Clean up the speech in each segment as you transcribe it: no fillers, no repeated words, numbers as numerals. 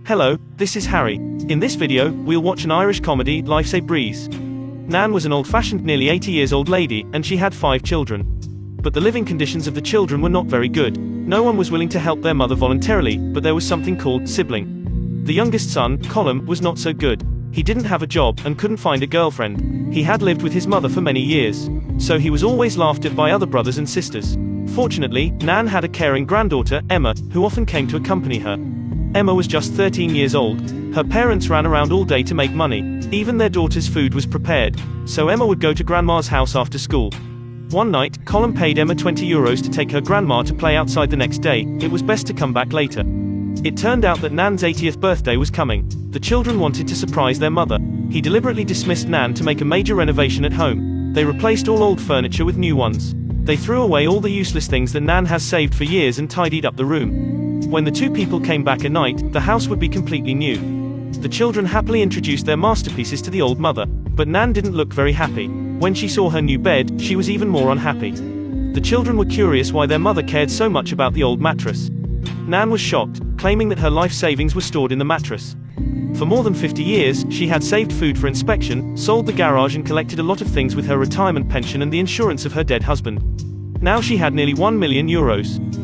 Hello, this is Harry. In this video, we'll watch an Irish comedy, Life's a Breeze. Nan was an old-fashioned, nearly 80 years old lady, and she had 5 children. But the living conditions of the children were not very good. No one was willing to help their mother voluntarily, but there was something called sibling. The youngest son, Colm, was not so good. He didn't have a job, and couldn't find a girlfriend. He had lived with his mother for many years. So he was always laughed at by other brothers and sisters. Fortunately, Nan had a caring granddaughter, Emma, who often came to accompany her. Emma was just 13 years old. Her parents ran around all day to make money. Even their daughter's food was prepared. So Emma would go to Grandma's house after school. One night, Colm paid Emma €20 to take her grandma to play outside the next day. It was best to come back later. It turned out that Nan's 80th birthday was coming. The children wanted to surprise their mother. He deliberately dismissed Nan to make a major renovation at home. They replaced all old furniture with new ones. They threw away all the useless things that Nan has saved for years and tidied up the room. When the two people came back at night, the house would be completely new. The children happily introduced their masterpieces to the old mother. But Nan didn't look very happy. When she saw her new bed, she was even more unhappy. The children were curious why their mother cared so much about the old mattress. Nan was shocked, claiming that her life savings were stored in the mattress. For more than 50 years, she had saved food for inspection, sold the garage and collected a lot of things with her retirement pension and the insurance of her dead husband. Now she had nearly €1 million.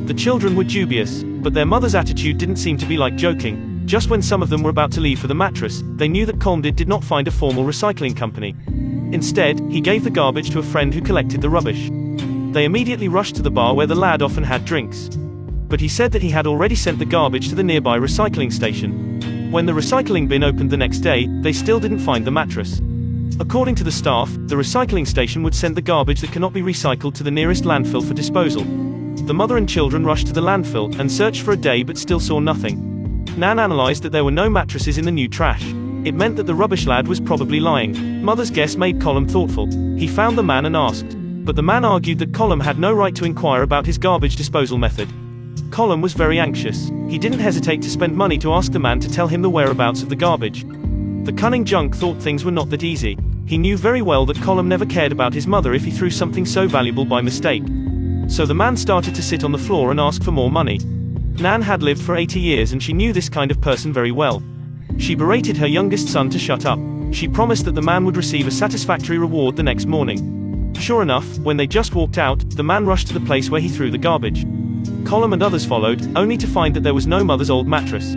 The children were dubious, but their mother's attitude didn't seem to be like joking. Just when some of them were about to leave for the mattress, they knew that Colm did not find a formal recycling company. Instead, he gave the garbage to a friend who collected the rubbish. They immediately rushed to the bar where the lad often had drinks. But he said that he had already sent the garbage to the nearby recycling station. When the recycling bin opened the next day, they still didn't find the mattress. According to the staff, the recycling station would send the garbage that cannot be recycled to the nearest landfill for disposal. The mother and children rushed to the landfill and searched for a day but still saw nothing. Nan analyzed that there were no mattresses in the new trash. It meant that the rubbish lad was probably lying. Mother's guess made Colm thoughtful. He found the man and asked. But the man argued that Colm had no right to inquire about his garbage disposal method. Colm was very anxious. He didn't hesitate to spend money to ask the man to tell him the whereabouts of the garbage. The cunning junk thought things were not that easy. He knew very well that Colm never cared about his mother if he threw something so valuable by mistake. So the man started to sit on the floor and ask for more money. Nan had lived for 80 years and she knew this kind of person very well. She berated her youngest son to shut up. She promised that the man would receive a satisfactory reward the next morning. Sure enough, when they just walked out, the man rushed to the place where he threw the garbage. Colm and others followed, only to find that there was no mother's old mattress.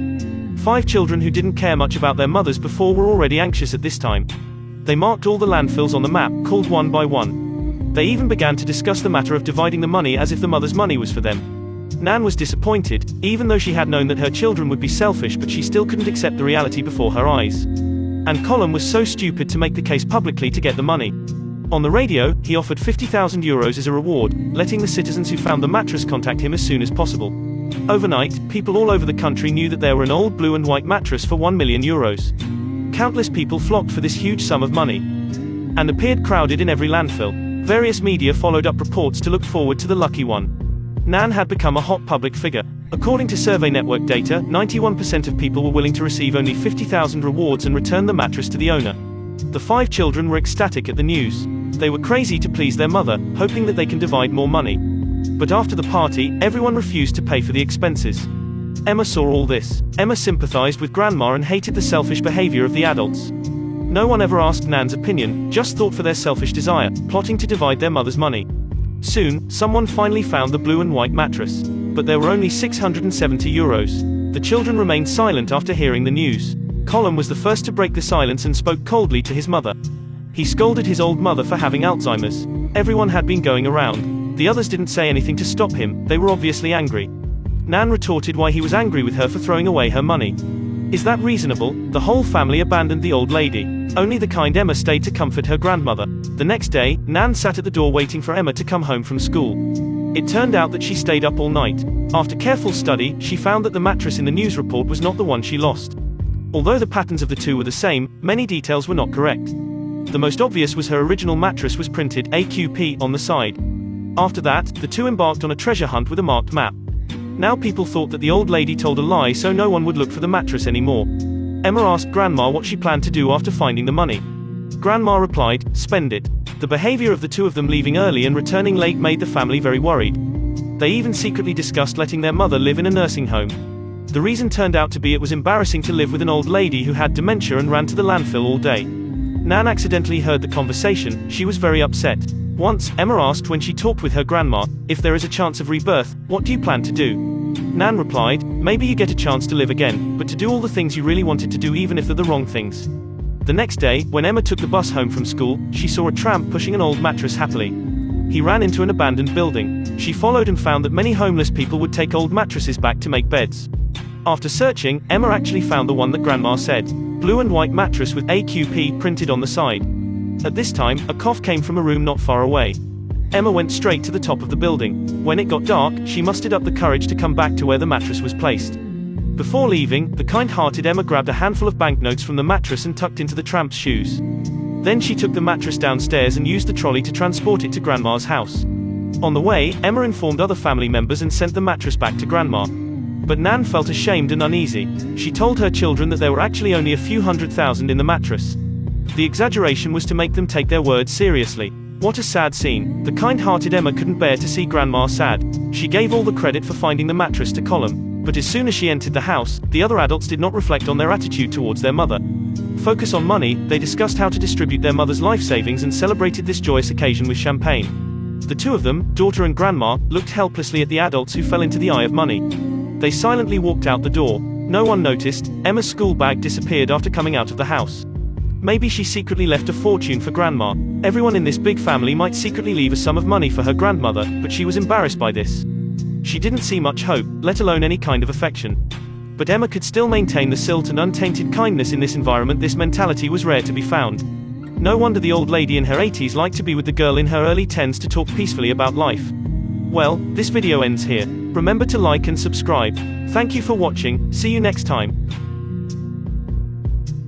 5 children who didn't care much about their mothers before were already anxious at this time. They marked all the landfills on the map, called one by one. They even began to discuss the matter of dividing the money as if the mother's money was for them. Nan was disappointed, even though she had known that her children would be selfish, but she still couldn't accept the reality before her eyes. And Colm was so stupid to make the case publicly to get the money. On the radio, he offered €50,000 as a reward, letting the citizens who found the mattress contact him as soon as possible. Overnight, people all over the country knew that there were an old blue and white mattress for €1 million. Countless people flocked for this huge sum of money and appeared crowded in every landfill. Various media followed up reports to look forward to the lucky one. Nan had become a hot public figure. According to Survey Network data, 91% of people were willing to receive only 50,000 rewards and return the mattress to the owner. The 5 children were ecstatic at the news. They were crazy to please their mother, hoping that they can divide more money. But after the party, everyone refused to pay for the expenses. Emma saw all this. Emma sympathized with Grandma and hated the selfish behavior of the adults. No one ever asked Nan's opinion, just thought for their selfish desire, plotting to divide their mother's money. Soon, someone finally found the blue and white mattress. But there were only €670. The children remained silent after hearing the news. Colm was the first to break the silence and spoke coldly to his mother. He scolded his old mother for having Alzheimer's. Everyone had been going around. The others didn't say anything to stop him, they were obviously angry. Nan retorted why he was angry with her for throwing away her money. Is that reasonable? The whole family abandoned the old lady. Only the kind Emma stayed to comfort her grandmother. The next day, Nan sat at the door waiting for Emma to come home from school. It turned out that she stayed up all night. After careful study, she found that the mattress in the news report was not the one she lost. Although the patterns of the two were the same, many details were not correct. The most obvious was her original mattress was printed AQP on the side. After that, the two embarked on a treasure hunt with a marked map. Now people thought that the old lady told a lie, so no one would look for the mattress anymore. Emma asked Grandma what she planned to do after finding the money. Grandma replied, "Spend it." The behavior of the two of them leaving early and returning late made the family very worried. They even secretly discussed letting their mother live in a nursing home. The reason turned out to be it was embarrassing to live with an old lady who had dementia and ran to the landfill all day. Nan accidentally heard the conversation. She was very upset. Once, Emma asked when she talked with her grandma, if there is a chance of rebirth, what do you plan to do? Nan replied, maybe you get a chance to live again, but to do all the things you really wanted to do even if they're the wrong things. The next day, when Emma took the bus home from school, she saw a tramp pushing an old mattress happily. He ran into an abandoned building. She followed and found that many homeless people would take old mattresses back to make beds. After searching, Emma actually found the one that Grandma said. Blue and white mattress with AQP printed on the side. At this time, a cough came from a room not far away. Emma went straight to the top of the building. When it got dark, she mustered up the courage to come back to where the mattress was placed. Before leaving, the kind-hearted Emma grabbed a handful of banknotes from the mattress and tucked into the tramp's shoes. Then she took the mattress downstairs and used the trolley to transport it to Grandma's house. On the way, Emma informed other family members and sent the mattress back to Grandma. But Nan felt ashamed and uneasy. She told her children that there were actually only a few $100,000 in the mattress. The exaggeration was to make them take their words seriously. What a sad scene. The kind-hearted Emma couldn't bear to see Grandma sad. She gave all the credit for finding the mattress to Colum. But as soon as she entered the house, the other adults did not reflect on their attitude towards their mother. Focus on money, they discussed how to distribute their mother's life savings and celebrated this joyous occasion with champagne. The two of them, daughter and grandma, looked helplessly at the adults who fell into the eye of money. They silently walked out the door. No one noticed. Emma's school bag disappeared after coming out of the house. Maybe she secretly left a fortune for Grandma. Everyone in this big family might secretly leave a sum of money for her grandmother, but she was embarrassed by this. She didn't see much hope, let alone any kind of affection. But Emma could still maintain the silt and untainted kindness in this environment. This mentality was rare to be found. No wonder the old lady in her 80s liked to be with the girl in her early 10s to talk peacefully about life. Well, this video ends here. Remember to like and subscribe. Thank you for watching, see you next time.